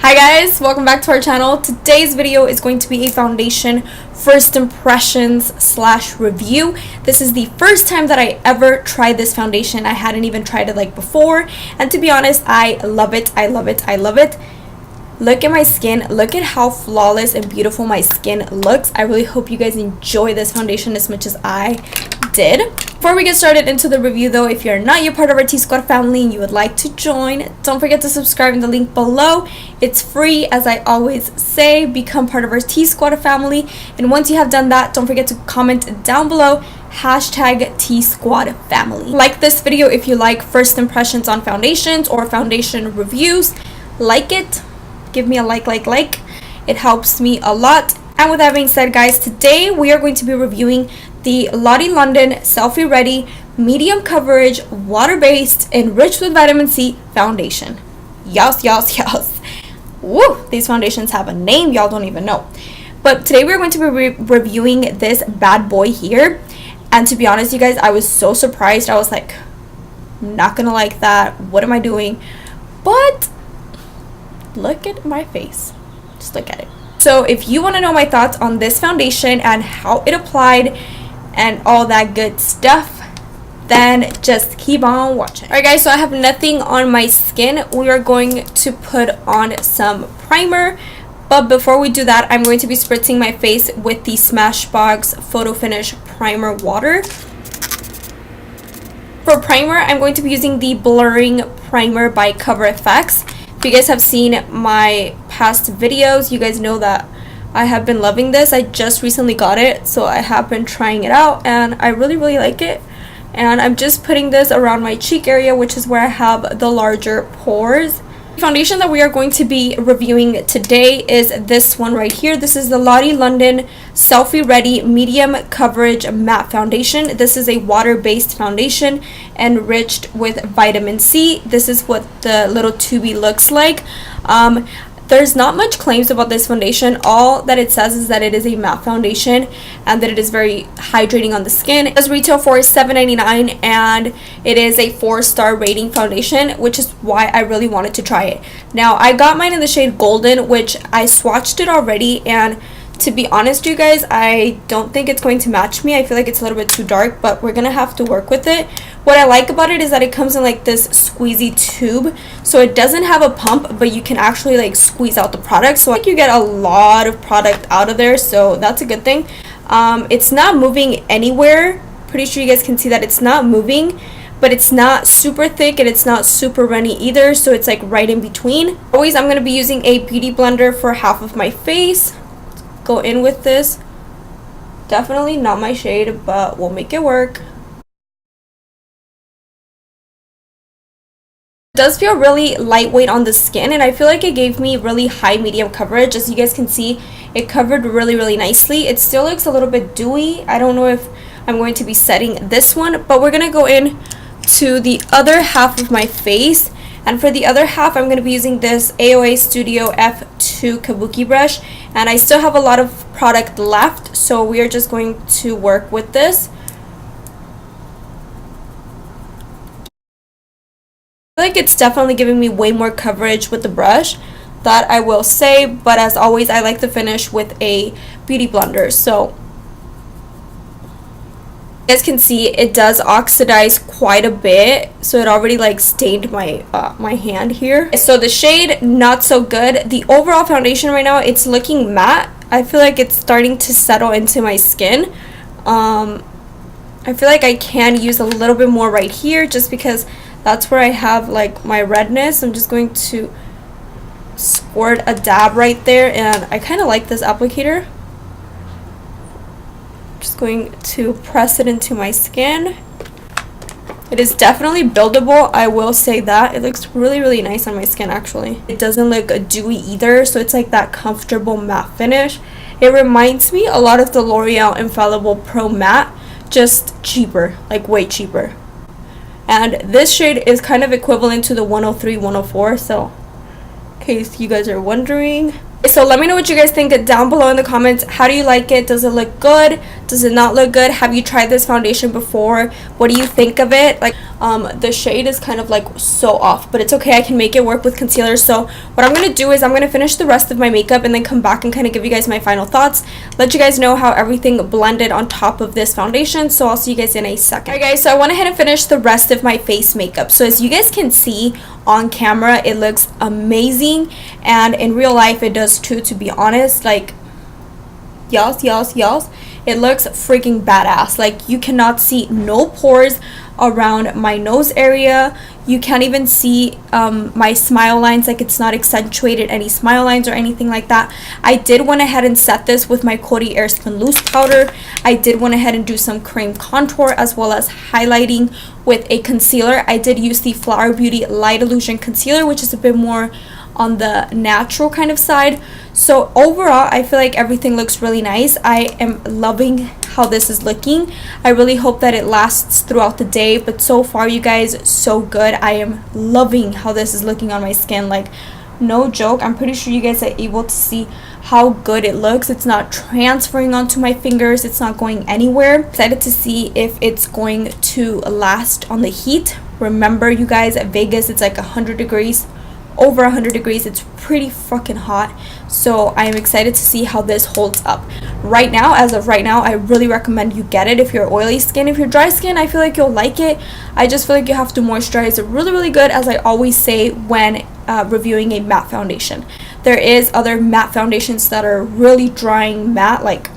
Hi guys, welcome back to our channel. Today's video is going to be a foundation first impressions slash review. This is the first time that I ever tried this foundation. I hadn't even tried it like before, and to be honest, I love it. I love it. I love it. Look at my skin. Look at how flawless and beautiful my skin looks. I really hope you guys enjoy this foundation as much as I did. Before we get started into the review though, if you're not yet part of our T-Squad family and you would like to join, don't forget to subscribe in the link below. It's free, as I always say. Become part of our T-Squad family, and once you have done that, don't forget to comment down below hashtag T-Squad family. Like this video if you like first impressions on foundations or foundation reviews. Like it, give me a like. It helps me a lot. And with that being said guys, today we are going to be reviewing the Lauder London Selfie Ready Medium Coverage Water-Based Enriched with Vitamin C Foundation. Yes. Woo! These foundations have a name y'all don't even know. But today we're going to be reviewing this bad boy here. And to be honest you guys, I was so surprised. I was like, I'm not gonna like that. What am I doing? But look at my face. Just look at it. So if you want to know my thoughts on this foundation and how it applied and all that good stuff, then just keep on watching. Alright guys, so I have nothing on my skin. We are going to put on some primer, but before we do that, I'm going to be spritzing my face with the Smashbox Photo Finish Primer Water. For primer, I'm going to be using the Blurring Primer by Cover FX. If you guys have seen my past videos, you guys know that I have been loving this. I just recently got it, so I have been trying it out and I really like it. And I'm just putting this around my cheek area, which is where I have the larger pores. The foundation that we are going to be reviewing today is this one right here. This is the Lauder London Selfie Ready Medium Coverage Matte Foundation. This is a water-based foundation enriched with vitamin C. This is what the little tubey looks like. There's not much claims about this foundation. All that it says is that it is a matte foundation and that it is very hydrating on the skin. It does retail for $7.99 and it is a 4-star rating foundation, which is why I really wanted to try it. Now, I got mine in the shade Golden, which I swatched it already, and to be honest you guys, I don't think it's going to match me. I feel like it's a little bit too dark, but we're gonna have to work with it. What I like about it is that it comes in like this squeezy tube, so it doesn't have a pump, but you can actually like squeeze out the product, so I think you get a lot of product out of there, so that's a good thing. It's not moving anywhere. Pretty sure you guys can see that it's not moving, but it's not super thick and it's not super runny either, so it's like right in between. Always, I'm going to be using a beauty blender for half of my face. Go in with this. Definitely not my shade, but we'll make it work. It does feel really lightweight on the skin, and I feel like it gave me really high medium coverage. As you guys can see, it covered really nicely. It still looks a little bit dewy. I don't know if I'm going to be setting this one, but we're gonna go in to the other half of my face, and for the other half I'm going to be using this AOA Studio F2 Kabuki brush, and I still have a lot of product left, so we are just going to work with this. I feel like it's definitely giving me way more coverage with the brush, that I will say, but as always I like to finish with a beauty blender. So you guys can see it does oxidize quite a bit, so it already like stained my my hand here. So the shade, not so good. The overall foundation right now, it's looking matte. I feel like it's starting to settle into my skin. I feel like I can use a little bit more right here, just because that's where I have like my redness. I'm just going to squirt a dab right there, and I kind of like this applicator. Just going to press it into my skin. It is definitely buildable, I will say that. It looks really nice on my skin actually. It doesn't look dewy either, so it's like that comfortable matte finish. It reminds me a lot of the L'Oreal Infallible Pro Matte, just cheaper, like way cheaper. And this shade is kind of equivalent to the 103, 104, so in case you guys are wondering. So let me know what you guys think down below in the comments. How do you like it? Does it look good? Does it not look good? Have you tried this foundation before? What do you think of it? Like, The shade is kind of like so off, but it's okay. I can make it work with concealer. So what I'm gonna do is I'm gonna finish the rest of my makeup and then come back and kind of give you guys my final thoughts, let you guys know how everything blended on top of this foundation. So I'll see you guys in a second. Alright guys, so I went ahead and finished the rest of my face makeup. So as you guys can see on camera, it looks amazing, and in real life it does too, to be honest. Like, y'all, it looks freaking badass. Like, you cannot see no pores around my nose area. You can't even see my smile lines. Like, it's not accentuated any smile lines or anything like that. I did went ahead and set this with my Coty Airspun Loose powder. I did went ahead and do some cream contour as well as highlighting with a concealer. I did use the Flower Beauty Light Illusion concealer, which is a bit more on the natural kind of side. So overall, I feel like everything looks really nice. I am loving how this is looking. I really hope that it lasts throughout the day, but so far, you guys, so good. I am loving how this is looking on my skin. Like, no joke. I'm pretty sure you guys are able to see how good it looks. It's not transferring onto my fingers. It's not going anywhere. Excited to see if it's going to last on the heat. Remember, you guys, at Vegas, it's like 100 degrees. Over 100 degrees. It's pretty fucking hot, so I am excited to see how this holds up. Right now, as of right now, I really recommend you get it if you're oily skin. If you're dry skin, I feel like you'll like it. I just feel like you have to moisturize it really good, as I always say when reviewing a matte foundation. There is other matte foundations that are really drying matte, like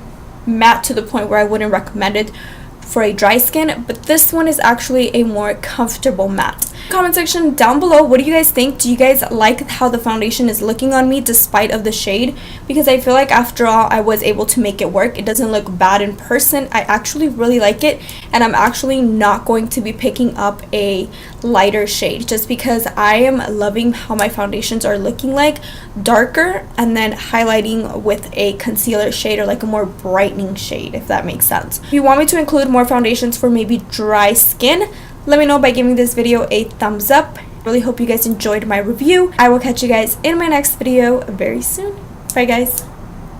matte to the point where I wouldn't recommend it for a dry skin, but this one is actually a more comfortable matte. Comment section down below, what do you guys think? Do you guys like how the foundation is looking on me despite of the shade? Because I feel like after all, I was able to make it work. It doesn't look bad in person. I actually really like it, and I'm actually not going to be picking up a lighter shade just because I am loving how my foundations are looking, like darker and then highlighting with a concealer shade or like a more brightening shade, if that makes sense. If you want me to include more foundations for maybe dry skin, let me know by giving this video a thumbs up. Really hope you guys enjoyed my review. I will catch you guys in my next video very soon. Bye guys.